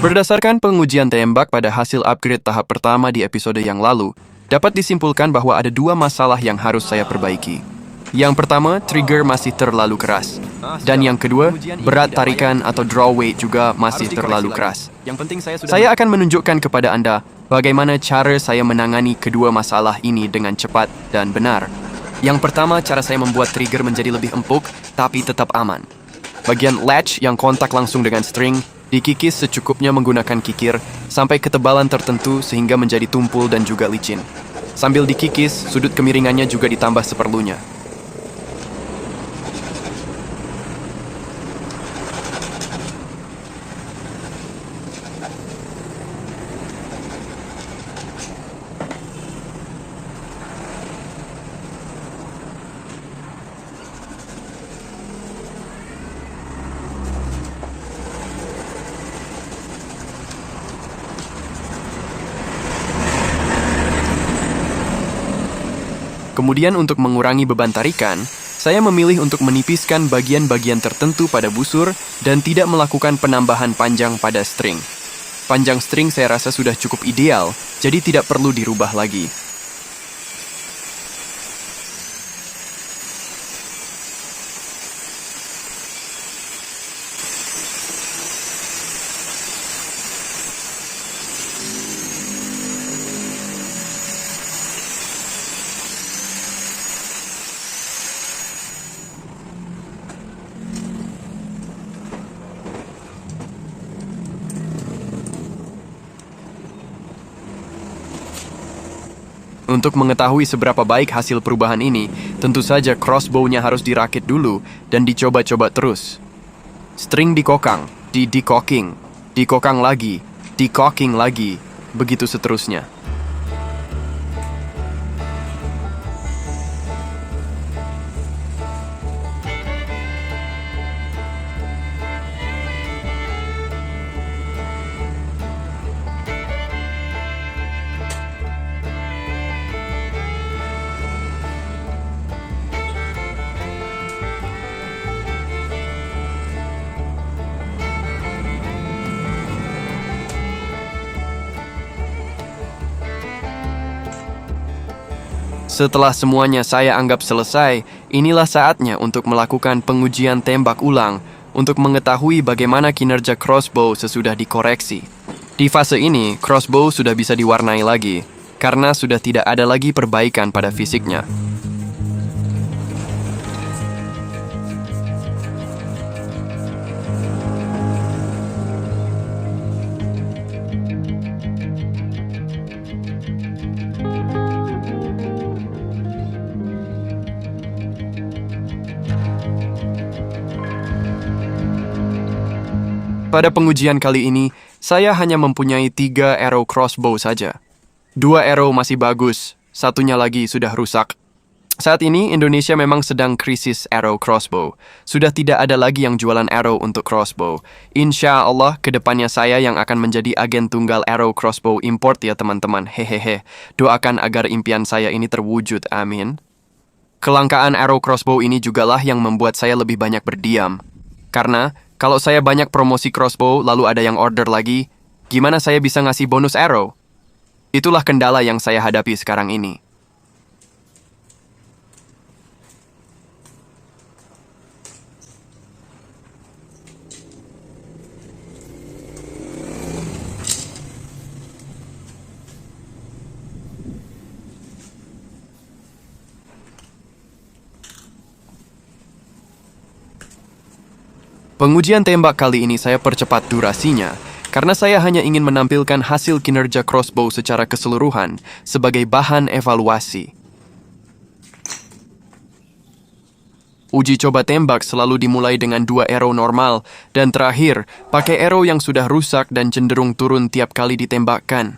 Berdasarkan pengujian tembak pada hasil upgrade tahap pertama di episode yang lalu, dapat disimpulkan bahwa ada dua masalah yang harus saya perbaiki. Yang pertama, trigger masih terlalu keras. Dan yang kedua, berat tarikan atau draw weight juga masih terlalu keras. Saya akan menunjukkan kepada Anda bagaimana cara saya menangani kedua masalah ini dengan cepat dan benar. Yang pertama, cara saya membuat trigger menjadi lebih empuk, tapi tetap aman. Bagian latch yang kontak langsung dengan string dikikis secukupnya menggunakan kikir sampai ketebalan tertentu sehingga menjadi tumpul dan juga licin. Sambil dikikis, sudut kemiringannya juga ditambah seperlunya. Kemudian untuk mengurangi beban tarikan, saya memilih untuk menipiskan bagian-bagian tertentu pada busur dan tidak melakukan penambahan panjang pada string. Panjang string saya rasa sudah cukup ideal, jadi tidak perlu dirubah lagi. Untuk mengetahui seberapa baik hasil perubahan ini, tentu saja crossbow-nya harus dirakit dulu dan dicoba-coba terus. String dikokang, dicocking lagi, begitu seterusnya. Setelah semuanya saya anggap selesai, inilah saatnya untuk melakukan pengujian tembak ulang untuk mengetahui bagaimana kinerja crossbow sesudah dikoreksi. Di fase ini, crossbow sudah bisa diwarnai lagi, karena sudah tidak ada lagi perbaikan pada fisiknya. Pada pengujian kali ini, saya hanya mempunyai 3 arrow crossbow saja. 2 arrow masih bagus, satunya lagi sudah rusak. Saat ini, Indonesia memang sedang krisis arrow crossbow. Sudah tidak ada lagi yang jualan arrow untuk crossbow. Insya Allah, kedepannya saya yang akan menjadi agen tunggal arrow crossbow import ya teman-teman. Hehehe. Doakan agar impian saya ini terwujud, amin. Kelangkaan arrow crossbow ini jugalah yang membuat saya lebih banyak berdiam. Karena, kalau saya banyak promosi crossbow lalu ada yang order lagi, gimana saya bisa ngasih bonus arrow? Itulah kendala yang saya hadapi sekarang ini. Pengujian tembak kali ini saya percepat durasinya, karena saya hanya ingin menampilkan hasil kinerja crossbow secara keseluruhan sebagai bahan evaluasi. Uji coba tembak selalu dimulai dengan 2 arrow normal, dan terakhir, pakai arrow yang sudah rusak dan cenderung turun tiap kali ditembakkan.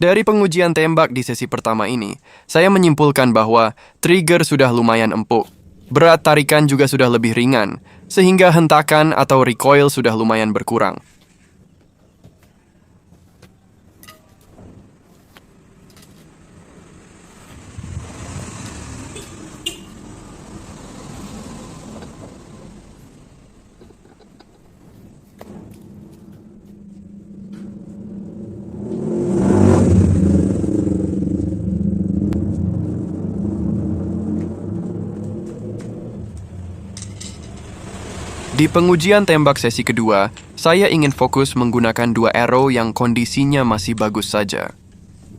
Dari pengujian tembak di sesi pertama ini, saya menyimpulkan bahwa trigger sudah lumayan empuk. Berat tarikan juga sudah lebih ringan, sehingga hentakan atau recoil sudah lumayan berkurang. Di pengujian tembak sesi kedua, saya ingin fokus menggunakan dua arrow yang kondisinya masih bagus saja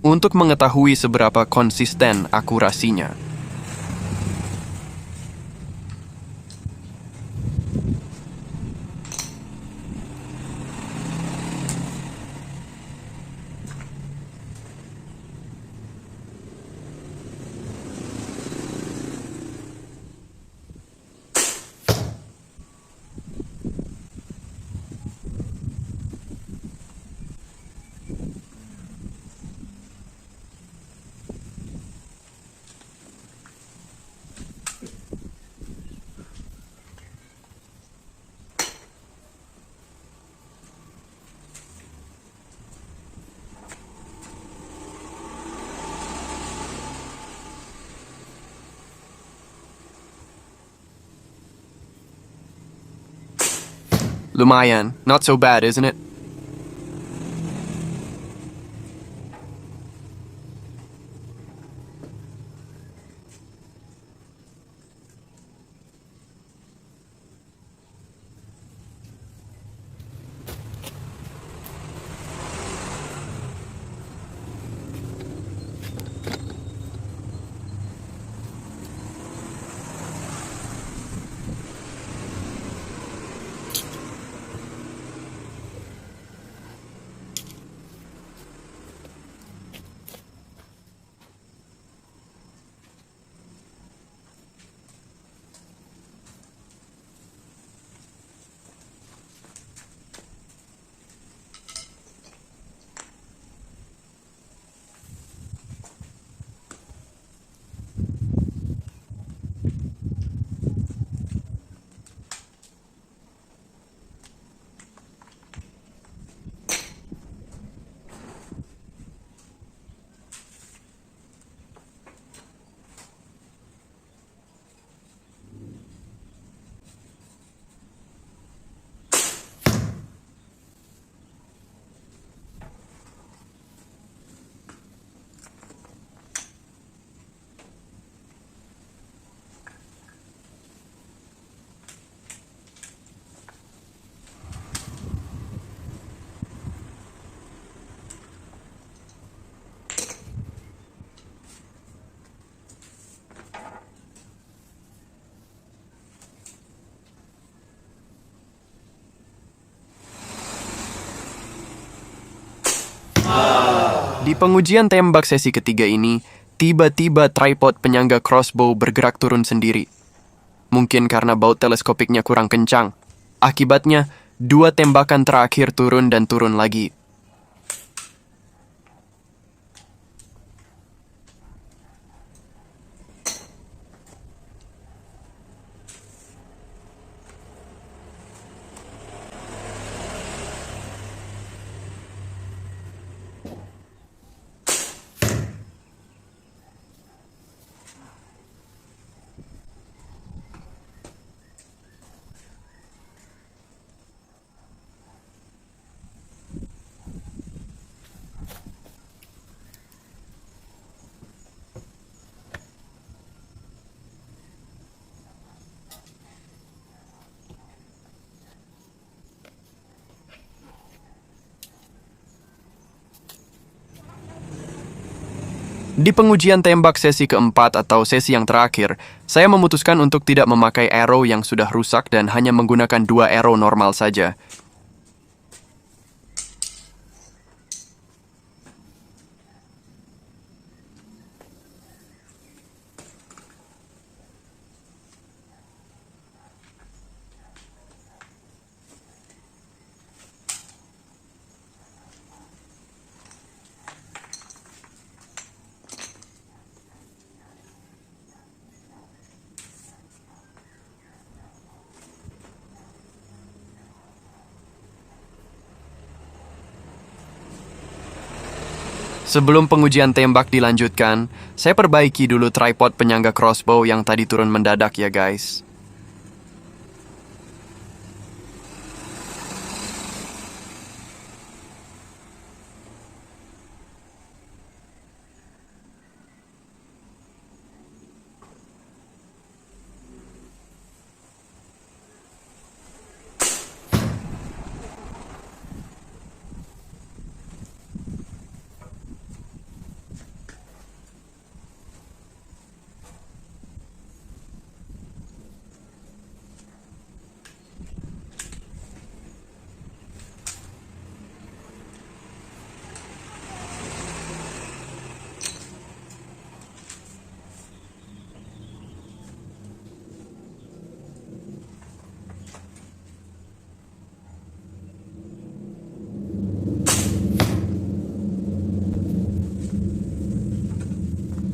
untuk mengetahui seberapa konsisten akurasinya. Lumayan, not so bad, isn't it? Di pengujian tembak sesi ketiga ini, tiba-tiba tripod penyangga crossbow bergerak turun sendiri. Mungkin karena baut teleskopiknya kurang kencang. Akibatnya, dua tembakan terakhir turun dan turun lagi. Di pengujian tembak sesi keempat atau sesi yang terakhir, saya memutuskan untuk tidak memakai arrow yang sudah rusak dan hanya menggunakan dua arrow normal saja. Sebelum pengujian tembak dilanjutkan, saya perbaiki dulu tripod penyangga crossbow yang tadi turun mendadak ya guys.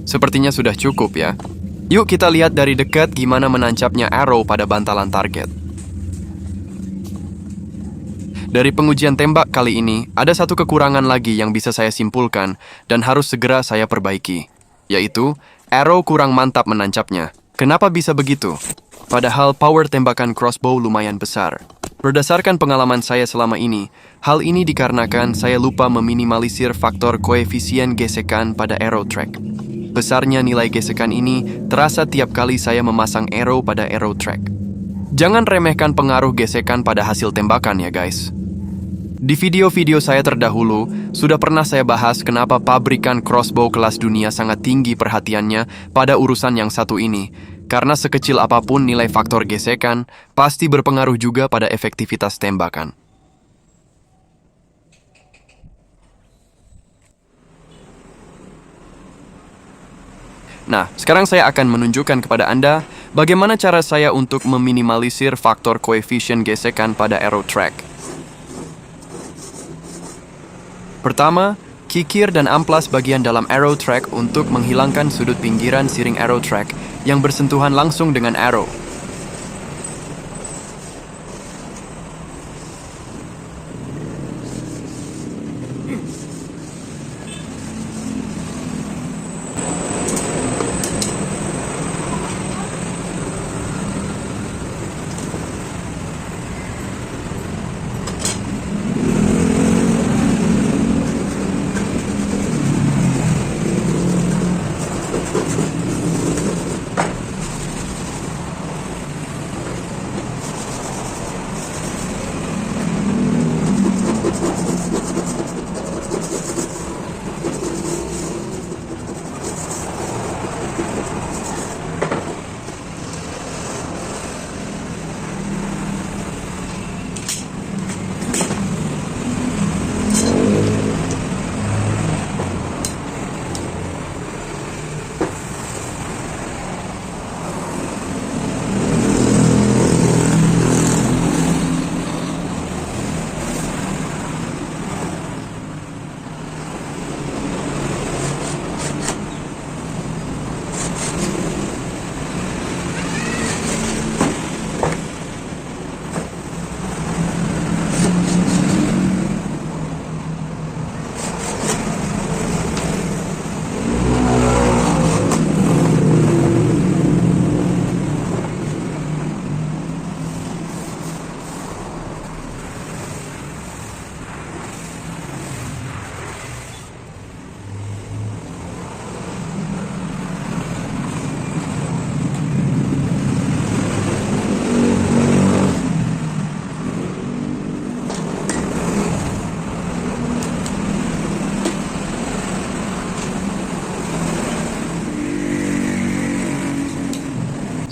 Sepertinya sudah cukup ya. Yuk kita lihat dari dekat gimana menancapnya arrow pada bantalan target. Dari pengujian tembak kali ini, ada satu kekurangan lagi yang bisa saya simpulkan dan harus segera saya perbaiki, yaitu arrow kurang mantap menancapnya. Kenapa bisa begitu? Padahal power tembakan crossbow lumayan besar. Berdasarkan pengalaman saya selama ini, hal ini dikarenakan saya lupa meminimalisir faktor koefisien gesekan pada arrow track. Besarnya nilai gesekan ini terasa tiap kali saya memasang arrow pada arrow track. Jangan remehkan pengaruh gesekan pada hasil tembakan ya guys. Di video-video saya terdahulu, sudah pernah saya bahas kenapa pabrikan crossbow kelas dunia sangat tinggi perhatiannya pada urusan yang satu ini. Karena sekecil apapun nilai faktor gesekan, pasti berpengaruh juga pada efektivitas tembakan. Nah, sekarang saya akan menunjukkan kepada Anda bagaimana cara saya untuk meminimalisir faktor koefisien gesekan pada arrow track. Pertama, kikir dan amplas bagian dalam arrow track untuk menghilangkan sudut pinggiran siring arrow track yang bersentuhan langsung dengan arrow.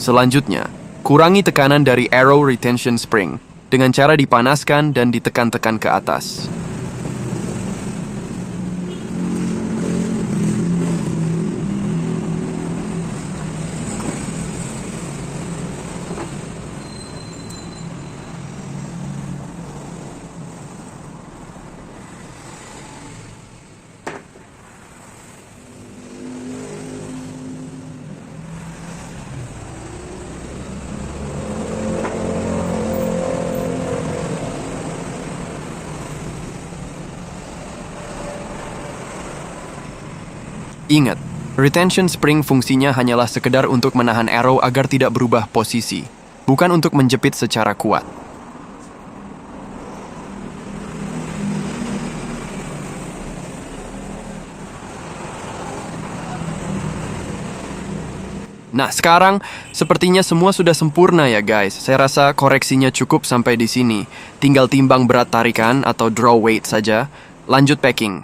Selanjutnya, kurangi tekanan dari arrow retention spring dengan cara dipanaskan dan ditekan-tekan ke atas. Ingat, retention spring fungsinya hanyalah sekedar untuk menahan arrow agar tidak berubah posisi, bukan untuk menjepit secara kuat. Nah, sekarang sepertinya semua sudah sempurna ya guys. Saya rasa koreksinya cukup sampai di sini. Tinggal timbang berat tarikan atau draw weight saja. Lanjut packing.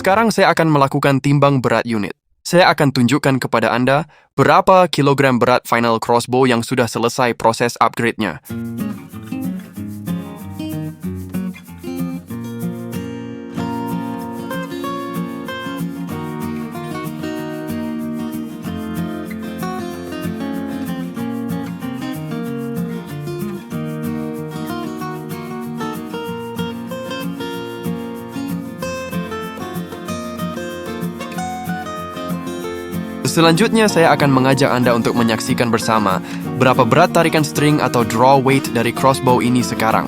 Sekarang saya akan melakukan timbang berat unit. Saya akan tunjukkan kepada Anda berapa kilogram berat final crossbow yang sudah selesai proses upgrade-nya. Selanjutnya, saya akan mengajak Anda untuk menyaksikan bersama berapa berat tarikan string atau draw weight dari crossbow ini sekarang.